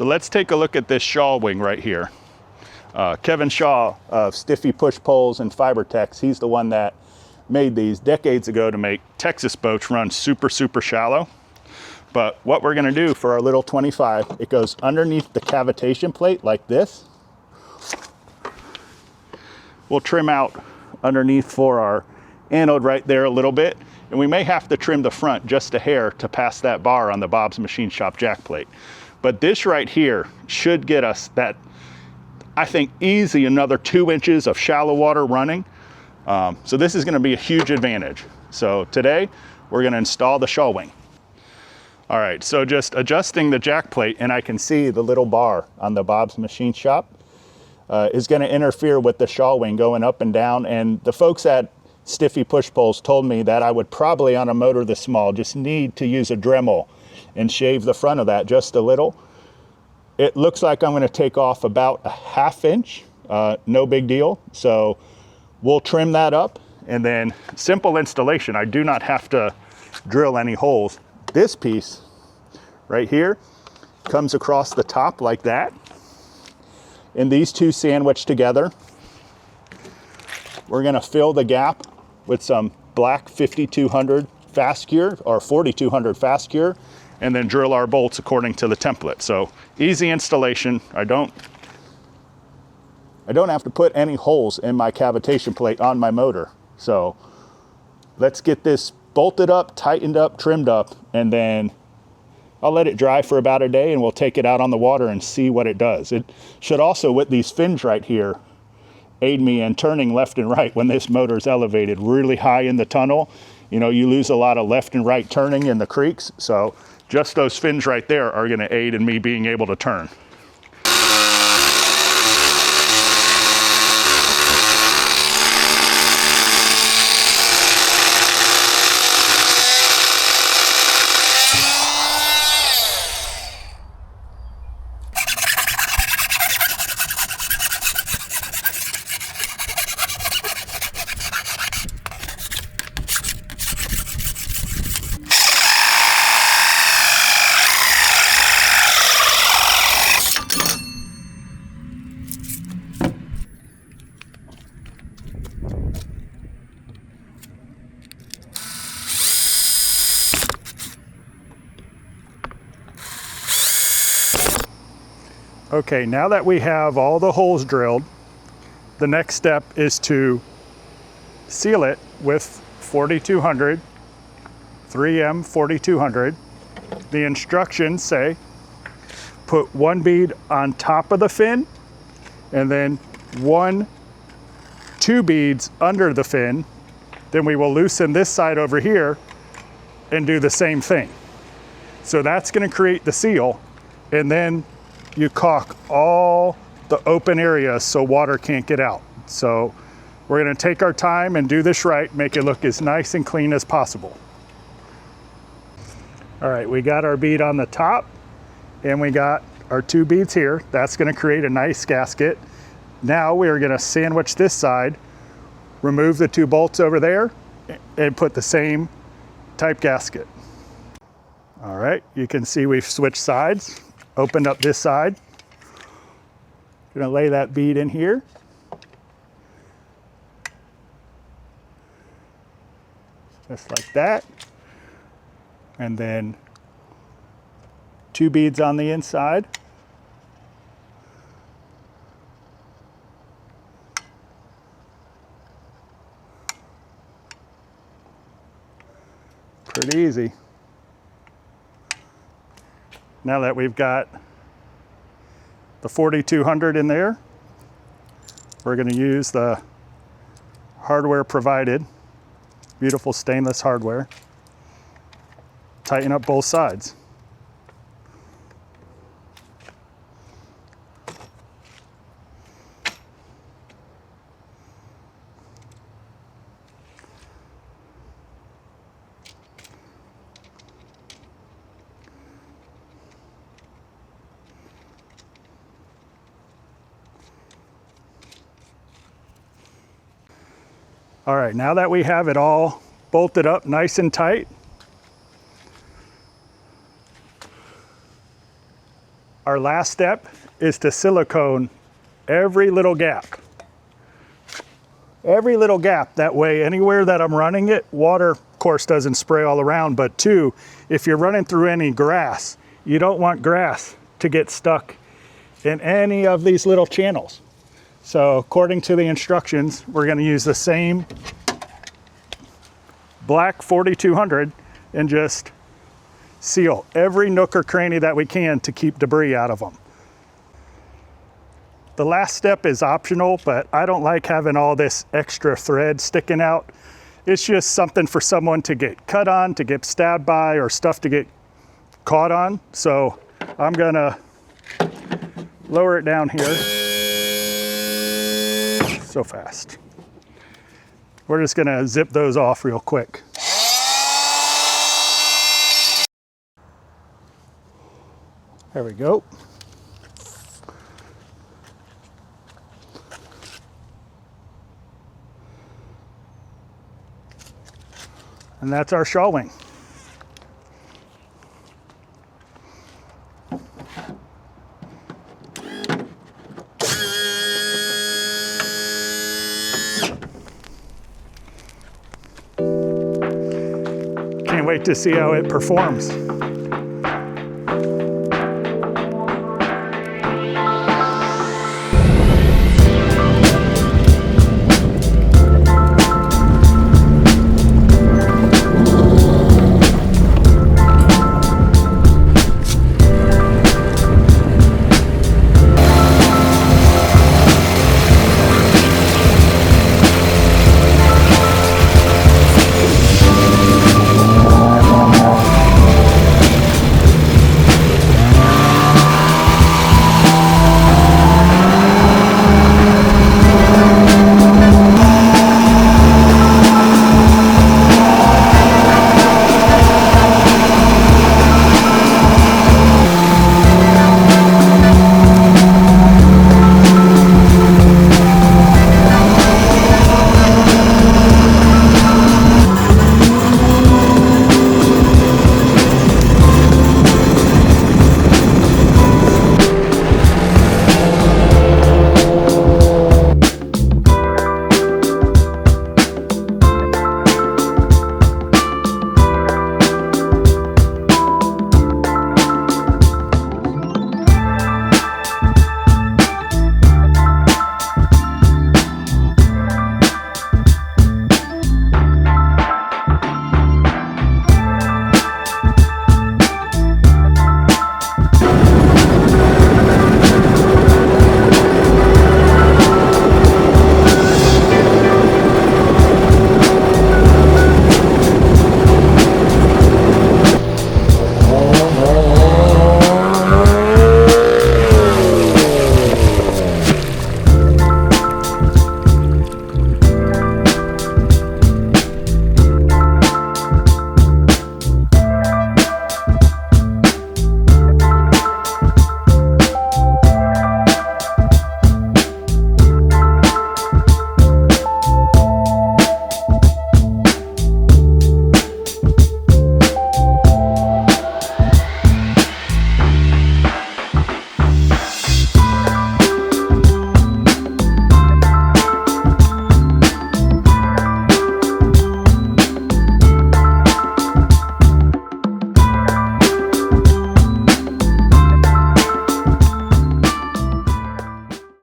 So let's take a look at this shawl wing right here. Kevin Shaw of Stiffy Push Poles and Fibertex, he's the one that made these decades ago to make Texas boats run super, super shallow. But what we're gonna do for our little 25, it goes underneath the cavitation plate like this. We'll trim out underneath for our anode right there a little bit, and we may have to trim the front just a hair to pass that bar on the Bob's Machine Shop jack plate. But this right here should get us that, I think, easy another 2 inches of shallow water running. So this is gonna be a huge advantage. So today, we're gonna install the shawl wing. All right, so just adjusting the jack plate, and I can see the little bar on the Bob's Machine Shop is gonna interfere with the shawl wing going up and down. And the folks at Stiffy Push Poles told me that I would probably, on a motor this small, just need to use a Dremel and shave the front of that just a little. It looks like I'm gonna take off about a 1/2 inch, no big deal. So we'll trim that up, and then simple installation. I do not have to drill any holes. This piece right here comes across the top like that, and these two sandwich together. We're gonna fill the gap with some black 5200 fast cure or 4200 fast cure, and then drill our bolts according to the template. So easy installation. I don't have to put any holes in my cavitation plate on my motor. So let's get this bolted up, tightened up, trimmed up, and then I'll let it dry for about a day, and we'll take it out on the water and see what it does. It should also, with these fins right here, aid me in turning left and right when this motor is elevated really high in the tunnel. You know, you lose a lot of left and right turning in the creeks, so just those fins right there are gonna aid in me being able to turn. Okay, now that we have all the holes drilled, the next step is to seal it with 4200, 3M 4200. The instructions say put 1 bead on top of the fin, and then 2 beads under the fin. Then we will loosen this side over here and do the same thing. So that's gonna create the seal, and then you caulk all the open areas so water can't get out. So we're gonna take our time and do this right, make it look as nice and clean as possible. All right, we got our bead on the top, and we got our 2 beads here. That's gonna create a nice gasket. Now we are gonna sandwich this side, remove the 2 bolts over there, and put the same type gasket. All right, you can see we've switched sides. Opened up this side. Gonna lay that bead in here. Just like that. And then 2 beads on the inside. Pretty easy. Now that we've got the 4200 in there, we're going to use the hardware provided, beautiful stainless hardware. Tighten up both sides. All right, now that we have it all bolted up nice and tight, Our last step is to silicone every little gap. Every little gap, that way anywhere that I'm running it, water of course doesn't spray all around, but two, if you're running through any grass, you don't want grass to get stuck in any of these little channels. So according to the instructions, we're going to use the same black 4200 and just seal every nook or cranny that we can to keep debris out of them. The last step is optional, but I don't like having all this extra thread sticking out. It's just something for someone to get cut on, to get stabbed by, or stuff to get caught on. So I'm gonna lower it down here. So fast. We're just gonna zip those off real quick. There we go. And that's our shawl wing. Can't wait to see how it performs.